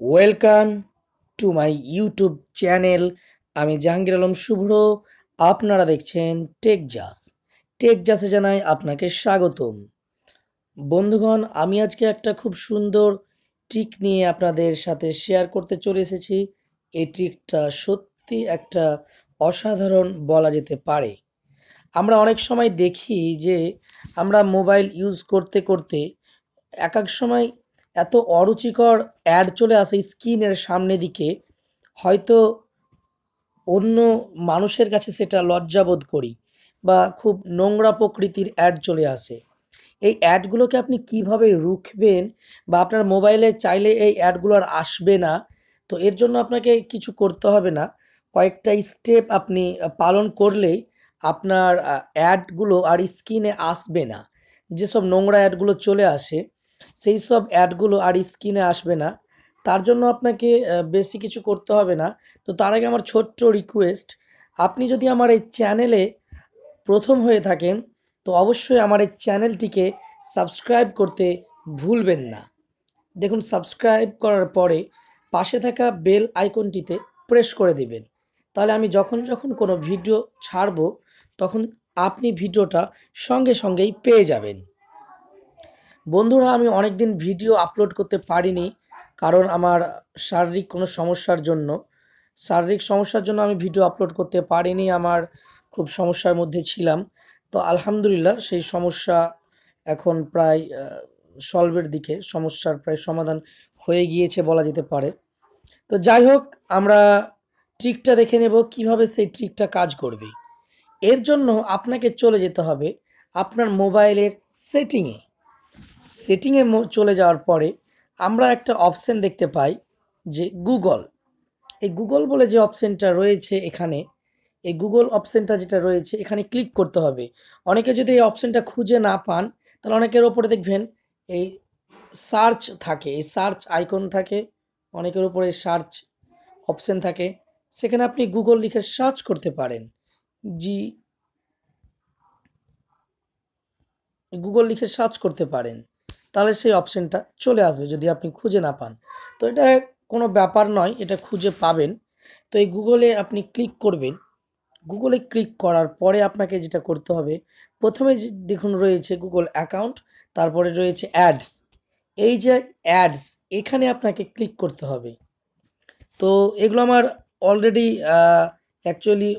Welcome to my YouTube channel. আমি জাহাঙ্গীর আলম শুভ্র। আপনারা দেখছেন টেক জাসে জানাই আপনাকে স্বাগতম। বন্ধুগণ, আমি আজকে একটা খুব সুন্দর ট্রিক নিয়ে আপনাদের সাথে শেয়ার করতে চলে এসেছি। এই ট্রিকটা সত্যি একটা অসাধারণ বলা যেতে পারে। আমরা অনেক সময় দেখি যে আমরা মোবাইল ইউজ করতে করতে এক এক সময় এত অরুচিকর অ্যাড চলে আসে স্ক্রিনের সামনে দিকে, হয়তো অন্য মানুষের কাছে সেটা লজ্জাবোধ করি বা খুব নোংরা প্রকৃতির অ্যাড চলে আসে। এই অ্যাডগুলোকে আপনি কিভাবে রুখবেন বা আপনার মোবাইলে চাইলে এই অ্যাডগুলো আর আসবে না, তো এর জন্য আপনাকে কিছু করতে হবে না। কয়েকটা স্টেপ আপনি পালন করলেই আপনার অ্যাডগুলো আর স্ক্রিনে আসবে না। যেসব নোংরা অ্যাডগুলো চলে আসে সেই সব অ্যাডগুলো আর স্ক্রিনে আসবে না। তার জন্য আপনাকে বেশি কিছু করতে হবে না। তো তার আগে আমার ছোট্ট রিকোয়েস্ট, আপনি যদি আমার এই চ্যানেলে প্রথম হয়ে থাকেন তো অবশ্যই আমার এই চ্যানেলটিকে সাবস্ক্রাইব করতে ভুলবেন না। দেখুন, সাবস্ক্রাইব করার পরে পাশে থাকা বেল আইকনটিতে প্রেস করে দিবেন। তাহলে আমি যখন যখন কোনো ভিডিও ছাড়বো তখন আপনি ভিডিওটা সঙ্গে সঙ্গেই পেয়ে যাবেন। বন্ধুরা, আমি অনেক দিন ভিডিও আপলোড করতে পারিনি, কারণ আমার শারীরিক কোনো সমস্যার জন্য আমি ভিডিও আপলোড করতে পারিনি। আমার খুব সমস্যার মধ্যে ছিলাম। তো আলহামদুলিল্লাহ সেই সমস্যা এখন প্রায় সলভের দিকে, সমস্যার প্রায় সমাধান হয়ে গিয়েছে বলা যেতে পারে। তো যাই হোক, আমরা ট্রিকটা দেখে নেব কিভাবে সেই ট্রিকটা কাজ করবে। এর জন্য আপনাকে চলে যেতে হবে আপনার মোবাইলের সেটিংয়ে। চলে যাওয়ার পরে আমরা একটা অপশন দেখতে পাই যে গুগল। এই গুগল বলে যে অপশনটা রয়েছে এখানে, এই গুগল অপশনটা যেটা রয়েছে এখানে ক্লিক করতে হবে। অনেকে যদি এই অপশনটা খুঁজে না পান তাহলে অনেকের ওপরে দেখবেন এই সার্চ থাকে, এই সার্চ আইকন থাকে, অনেকের উপরে সার্চ অপশন থাকে। সেখানে আপনি গুগল লিখে সার্চ করতে পারেন। জি, গুগল লিখে সার্চ করতে পারেন, তাহলে সেই অপশনটা চলে আসবে যদি আপনি খুঁজে না পান। তো এটা কোনো ব্যাপার নয়, এটা খুঁজে পাবেন। তো এই গুগলে আপনি ক্লিক করবেন। গুগলে ক্লিক করার পরে আপনাকে যেটা করতে হবে, প্রথমে যে দেখুন রয়েছে গুগল অ্যাকাউন্ট, তারপরে রয়েছে অ্যাডস। এই যে অ্যাডস, এখানে আপনাকে ক্লিক করতে হবে। তো এগুলো আমার অলরেডি অ্যাকচুয়ালি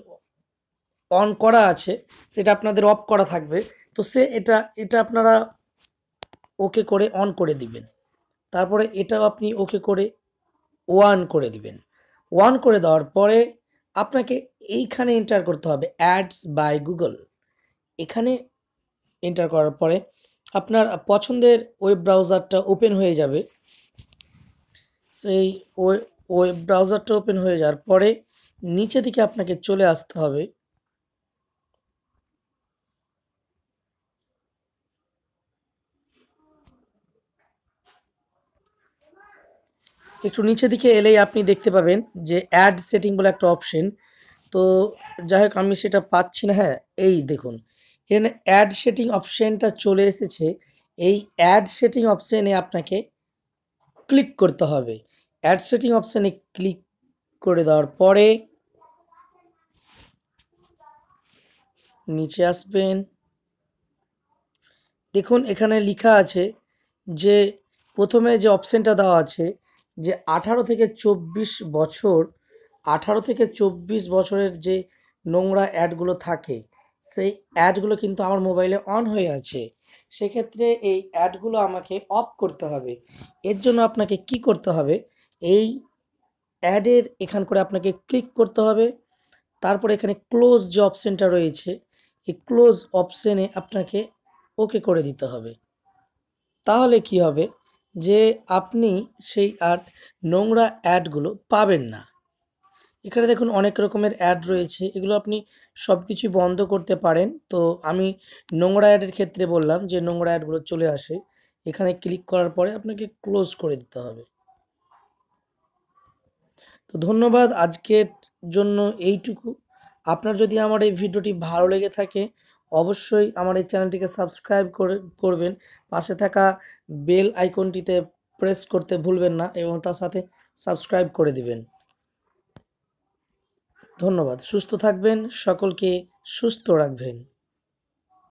অন করা আছে, সেটা আপনাদের অফ করা থাকবে। তো এটা আপনারা ওকে করে অন করে দিবেন। তারপরে এটাও আপনি ওকে করে ওয়ান করে দিবেন। ওয়ান করে দেওয়ার পরে আপনাকে এইখানে এন্টার করতে হবে অ্যাডস বাই গুগল। এখানে এন্টার করার পরে আপনার পছন্দের ওয়েব ব্রাউজারটা ওপেন হয়ে যাবে। সেই ওয়েব ব্রাউজারটা ওপেন হয়ে যাওয়ার পরে নিচে দিকে আপনাকে চলে আসতে হবে। একটু নিচে দিকে এলেই আপনি দেখতে পাবেন যে অ্যাড সেটিং বলে একটা অপশন। তো যাই হোক, আমি সেটা পাচ্ছি না। হ্যাঁ, এই দেখুন এখানে অ্যাড সেটিং অপশনটা চলে এসেছে। এই অ্যাড সেটিং অপশনে আপনাকে ক্লিক করতে হবে। অ্যাড সেটিং অপশনে ক্লিক করে দেওয়ার পরে নিচে আসবেন। দেখুন এখানে লেখা আছে যে প্রথমে যে অপশনটা দেওয়া আছে যে 18 থেকে 24 বছর, 18 থেকে 24 বছরের যে নোংরা অ্যাডগুলো থাকে সেই অ্যাডগুলো কিন্তু আমার মোবাইলে অন হয়ে আছে। সেক্ষেত্রে এই অ্যাডগুলো আমাকে অফ করতে হবে। এর জন্য আপনাকে কি করতে হবে, এই অ্যাডের এখান করে আপনাকে ক্লিক করতে হবে। তারপরে এখানে ক্লোজ যে অপশনটা রয়েছে, এই ক্লোজ অপশনে আপনাকে ওকে করে দিতে হবে। তাহলে কি হবে যে আপনি সেই আর নোংরা অ্যাডগুলো পাবেন না। এখানে দেখুন অনেক রকমের অ্যাড রয়েছে, এগুলো আপনি সব কিছুই বন্ধ করতে পারেন। তো আমি নোংরা অ্যাডের ক্ষেত্রে বললাম যে নোংরা অ্যাডগুলো চলে আসে, এখানে ক্লিক করার পরে আপনাকে ক্লোজ করে দিতে হবে। তো ধন্যবাদ আজকের জন্য এইটুকু। আপনার যদি আমার এই ভিডিওটি ভালো লেগে থাকে অবশ্যই আমার এই চ্যানেলটিকে সাবস্ক্রাইব করবেন। পাশে থাকা বেল আইকনটিতে প্রেস করতে ভুলবেন না এবং তার সাথে সাবস্ক্রাইব করে দিবেন। ধন্যবাদ। সুস্থ থাকবেন, সকলকে সুস্থ রাখবেন।